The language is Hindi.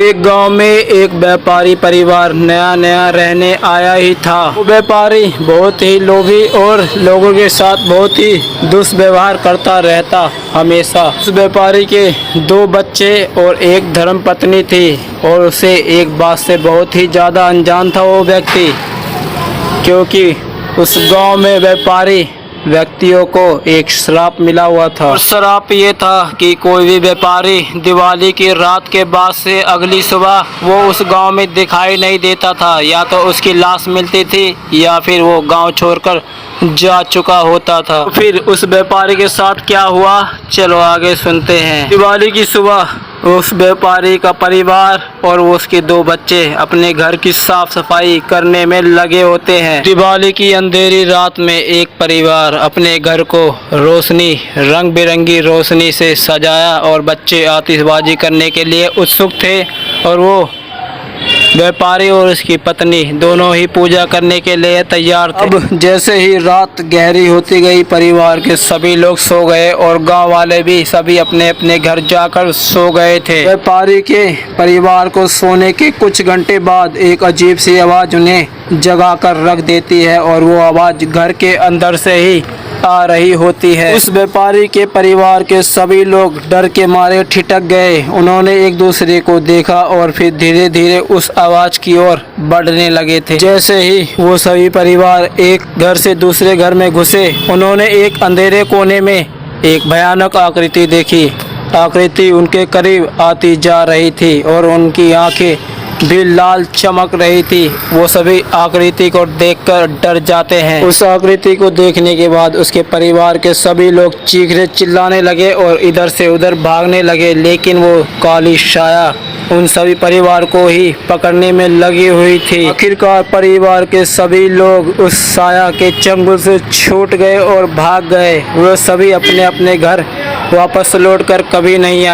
एक गांव में एक व्यापारी परिवार नया नया रहने आया ही था। वो व्यापारी बहुत ही लोभी और लोगों के साथ बहुत ही दुष्व्यवहार करता रहता हमेशा। उस व्यापारी के 2 बच्चे और एक धर्मपत्नी थी और उसे एक बात से बहुत ही ज़्यादा अनजान था वो व्यक्ति, क्योंकि उस गांव में व्यापारी व्यक्तियों को एक श्राप मिला हुआ था। और श्राप ये था कि कोई भी व्यापारी दिवाली की रात के बाद से अगली सुबह वो उस गांव में दिखाई नहीं देता था। या तो उसकी लाश मिलती थी या फिर वो गांव छोड़कर जा चुका होता था। फिर उस व्यापारी के साथ क्या हुआ, चलो आगे सुनते हैं। दिवाली की सुबह उस व्यापारी का परिवार और उसके 2 बच्चे अपने घर की साफ सफाई करने में लगे होते हैं। दिवाली की अंधेरी रात में एक परिवार अपने घर को रोशनी, रंग बिरंगी रोशनी से सजाया और बच्चे आतिशबाजी करने के लिए उत्सुक थे और वो व्यापारी और उसकी पत्नी दोनों ही पूजा करने के लिए तैयार थे। अब जैसे ही रात गहरी होती गई, परिवार के सभी लोग सो गए और गांव वाले भी सभी अपने अपने घर जाकर सो गए थे। व्यापारी के परिवार को सोने के कुछ घंटे बाद एक अजीब सी आवाज़ उन्हें जगा कर रख देती है और वो आवाज़ घर के अंदर से ही आ रही होती है। उस व्यापारी के परिवार के सभी लोग डर के मारे ठिठक गए। उन्होंने एक दूसरे को देखा और फिर धीरे धीरे उस आवाज़ की ओर बढ़ने लगे थे। जैसे ही वो सभी परिवार एक घर से दूसरे घर में घुसे, उन्होंने एक अंधेरे कोने में एक भयानक आकृति देखी। आकृति उनके करीब आती जा रही थी और उनकी आंखें भी लाल चमक रही थी। वो सभी आकृति को देखकर डर जाते हैं। उस आकृति को देखने के बाद उसके परिवार के सभी लोग चीखने चिल्लाने लगे और इधर से उधर भागने लगे, लेकिन वो काली साया उन सभी परिवार को ही पकड़ने में लगी हुई थी। आखिरकार परिवार के सभी लोग उस साया के चंगुल से छूट गए और भाग गए। वो सभी अपने अपने घर वापस लौटकर कभी नहीं आए।